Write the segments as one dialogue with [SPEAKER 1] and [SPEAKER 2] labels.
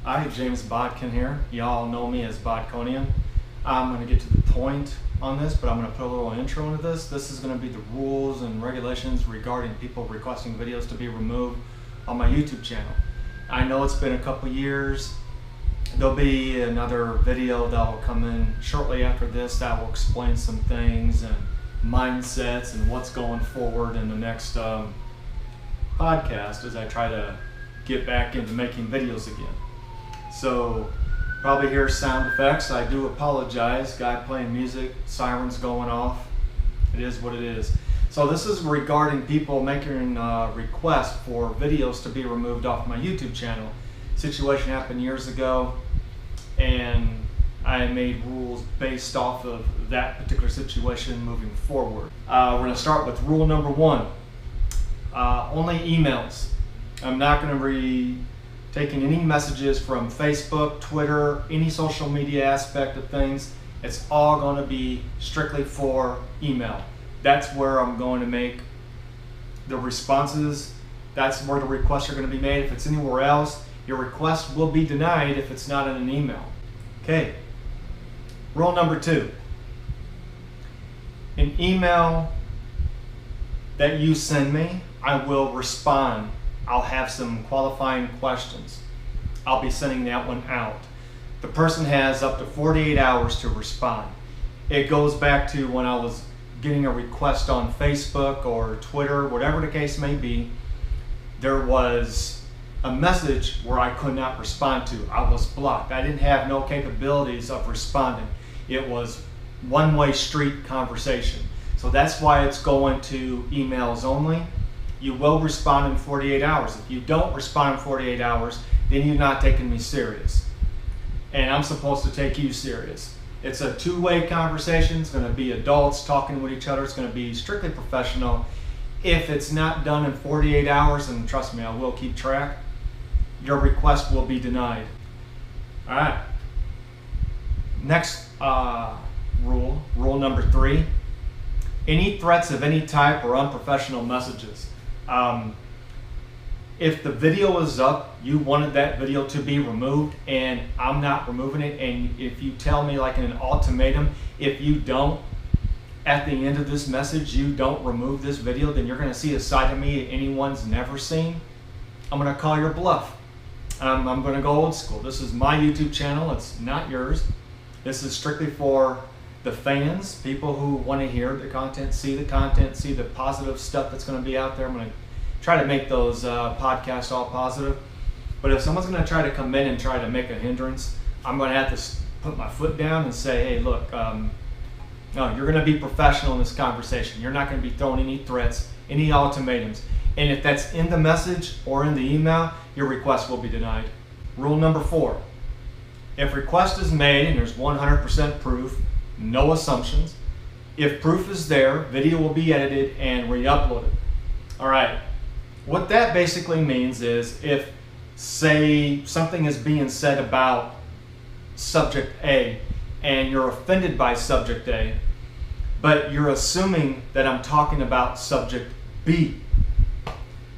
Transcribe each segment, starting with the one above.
[SPEAKER 1] Hi, James Bodkin here. Y'all know me as Bodconian. I'm going to get to the point on this, but I'm going to put a little intro into this. This is going to be the rules and regulations regarding people requesting videos to be removed on my YouTube channel. I know it's been a couple years. There'll be another video that will come in shortly after this that will explain some things and mindsets and what's going forward in the next podcast as I try to get back into making videos again. So probably hear sound effects. I do apologize. Guy playing music, sirens going off. It is what it is. So this is regarding people making requests for videos to be removed off my YouTube channel. Situation happened years ago, and I made rules based off of that particular situation moving forward. We're going to start with rule number 1. Only emails. I'm not going to be taking any messages from Facebook, Twitter, any social media aspect of things. It's all going to be strictly for email. That's where I'm going to make the responses. That's where the requests are going to be made. If it's anywhere else, your request will be denied if it's not in an email. Okay. Rule number 2. An email that you send me, I will respond. I'll have some qualifying questions. I'll be sending that one out. The person has up to 48 hours to respond. It goes back to when I was getting a request on Facebook or Twitter, whatever the case may be. There was a message where I could not respond to. I was blocked. I didn't have no capabilities of responding. It was one-way street conversation. So that's why it's going to emails only. You will respond in 48 hours. If you don't respond in 48 hours, then you're not taking me serious. And I'm supposed to take you serious. It's a two-way conversation. It's going to be adults talking with each other. It's going to be strictly professional. If it's not done in 48 hours, and trust me, I will keep track, your request will be denied. All right. Next rule number 3. Any threats of any type or unprofessional messages. If the video is up, you wanted that video to be removed and I'm not removing it, and if you tell me like in an ultimatum, if you don't, at the end of this message, you don't remove this video, then you're going to see a side of me anyone's never seen. I'm going to call your bluff. I'm going to go old school. This is my YouTube channel. It's not yours. This is strictly for the fans, people who want to hear the content, see the positive stuff that's going to be out there. I'm going to try to make those podcasts all positive. But if someone's going to try to come in and try to make a hindrance, I'm going to have to put my foot down and say, hey, look, no, you're going to be professional in this conversation. You're not going to be throwing any threats, any ultimatums. And if that's in the message or in the email, your request will be denied. Rule number 4. If request is made and there's 100% proof, no assumptions. If proof is there, video will be edited and re-uploaded. All right. What that basically means is if, say, something is being said about subject A and you're offended by subject A, but you're assuming that I'm talking about subject B,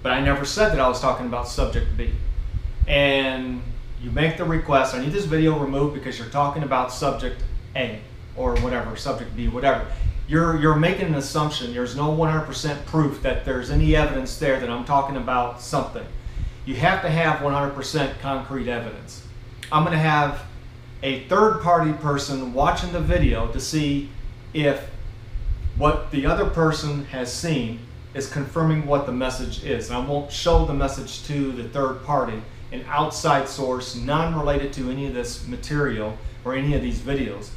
[SPEAKER 1] but I never said that I was talking about subject B, and you make the request, I need this video removed because you're talking about subject A or whatever, subject B, whatever. You're making an assumption. There's no 100% proof that there's any evidence there that I'm talking about something. You have to have 100% concrete evidence. I'm going to have a third-party person watching the video to see if what the other person has seen is confirming what the message is. And I won't show the message to the third party, an outside source, non-related to any of this material or any of these videos.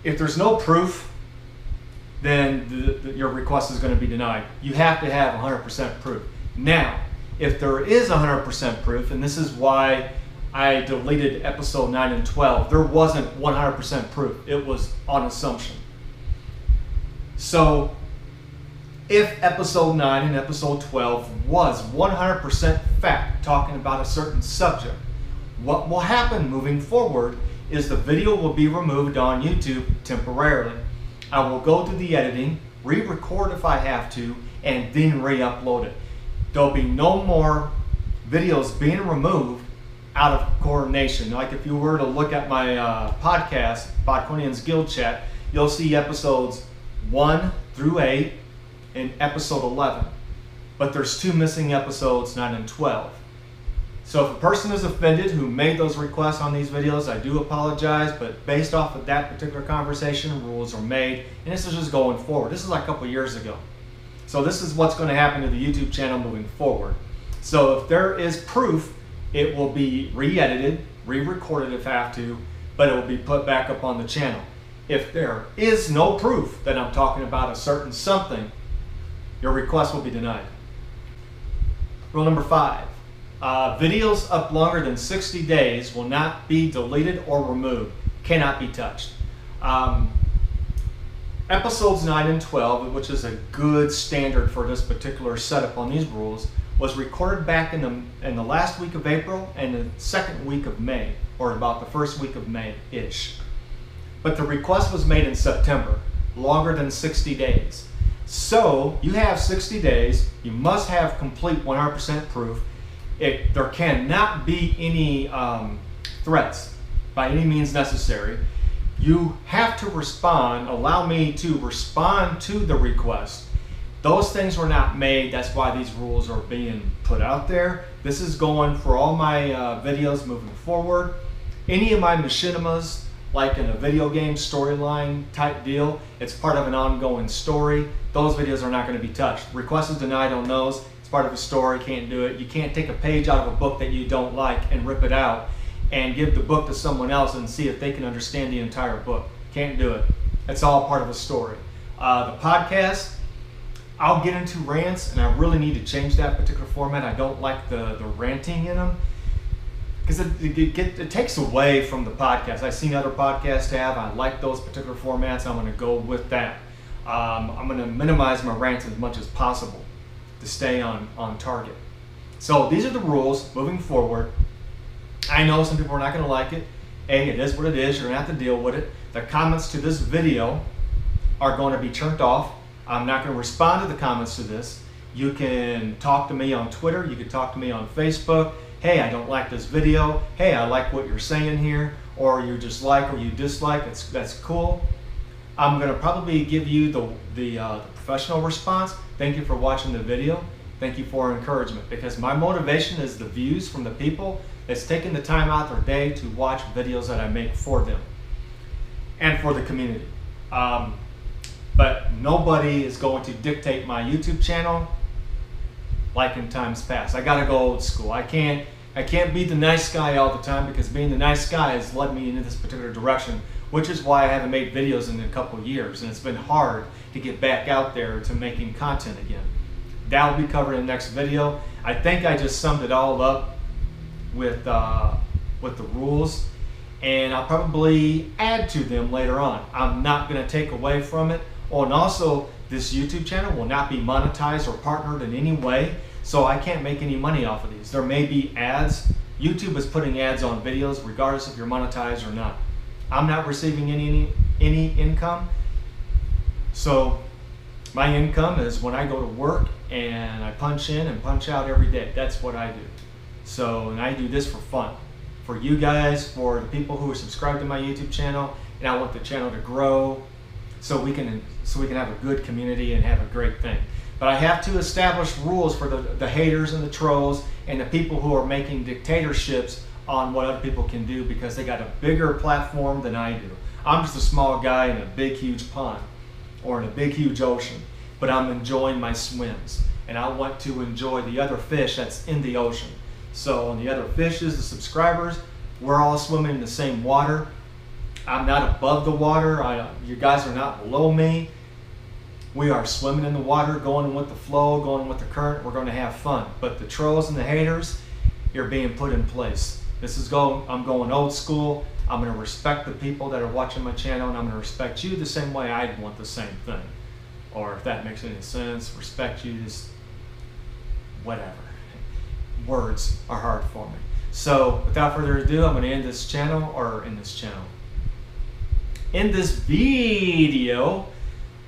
[SPEAKER 1] If there's no proof, then your request is going to be denied. You have to have 100% proof. Now, if there is 100% proof, and this is why I deleted episode 9 and 12, there wasn't 100% proof. It was on assumption. So, if episode 9 and episode 12 was 100% fact, talking about a certain subject, what will happen moving forward is the video will be removed on YouTube temporarily. I will go through the editing, re-record if I have to, and then re-upload it. There'll be no more videos being removed out of coordination. Like if you were to look at my podcast, Botquinians Guild Chat, you'll see episodes 1 through 8 and episode 11. But there's 2 missing episodes, 9 and 12. So if a person is offended who made those requests on these videos, I do apologize, but based off of that particular conversation, rules are made, and this is just going forward. This is like a couple years ago. So this is what's going to happen to the YouTube channel moving forward. So if there is proof, it will be re-edited, re-recorded if I have to, but it will be put back up on the channel. If there is no proof that I'm talking about a certain something, your request will be denied. Rule number 5. Videos up longer than 60 days will not be deleted or removed, cannot be touched. Episodes 9 and 12, which is a good standard for this particular setup on these rules, was recorded back in the last week of April and the second week of May, or about the first week of May-ish. But the request was made in September, longer than 60 days. So you have 60 days, you must have complete 100% proof. There cannot be any threats by any means necessary. You have to respond, allow me to respond to the request. Those things were not made, that's why these rules are being put out there. This is going for all my videos moving forward. Any of my machinimas, like in a video game storyline type deal, it's part of an ongoing story. Those videos are not going to be touched. Request is denied on those. Part of a story, can't do it. You can't take a page out of a book that you don't like and rip it out and give the book to someone else and see if they can understand the entire book. Can't do it. It's all part of a story. The podcast, I'll get into rants, and I really need to change that particular format. I don't like the ranting in them because it takes away from the podcast. I've seen other podcasts have. I like those particular formats. I'm going to go with that. I'm going to minimize my rants as much as possible to stay on target. So these are the rules moving forward. I know some people are not going to like it. It is what it is. You're going to have to deal with it. The comments to this video are going to be turned off. I'm not going to respond to the comments to this. You can talk to me on Twitter. You can talk to me on Facebook. Hey, I don't like this video. Hey, I like what you're saying here. Or you just like or you dislike. That's cool. I'm going to probably give you the professional response. Thank you for watching the video. Thank you for encouragement, because my motivation is the views from the people that's taking the time out their day to watch videos that I make for them and for the community. But nobody is going to dictate my YouTube channel like in times past. I gotta go old school. I can't be the nice guy all the time, because being the nice guy has led me into this particular direction, which is why I haven't made videos in a couple of years, and it's been hard to get back out there to making content again. That will be covered in the next video. I think I just summed it all up with the rules, and I'll probably add to them later on. I'm not going to take away from it. Oh, and also, this YouTube channel will not be monetized or partnered in any way, so I can't make any money off of these. There may be ads. YouTube is putting ads on videos regardless if you're monetized or not. I'm not receiving any income. So my income is when I go to work and I punch in and punch out every day. That's what I do. So, and I do this for fun. For you guys, for the people who are subscribed to my YouTube channel, and I want the channel to grow so we can have a good community and have a great thing. But I have to establish rules for the haters and the trolls and the people who are making dictatorships on what other people can do, because they got a bigger platform than I do. I'm just a small guy in a big huge pond or in a big huge ocean, but I'm enjoying my swims, and I want to enjoy the other fish that's in the ocean. So the other fishes, the subscribers, we're all swimming in the same water. I'm not above the water. You guys are not below me. We are swimming in the water, going with the flow, going with the current. We're going to have fun. But the trolls and the haters, you're being put in place. I'm going old school. I'm going to respect the people that are watching my channel, and I'm going to respect you the same way I'd want the same thing. Or if that makes any sense, respect you, just whatever. Words are hard for me. So without further ado, I'm going to end this channel, in this video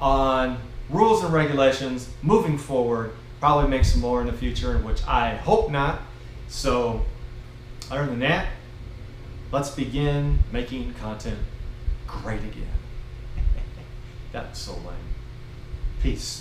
[SPEAKER 1] on rules and regulations moving forward. Probably make some more in the future, which I hope not. So other than that, let's begin making content great again. That's so lame. Peace.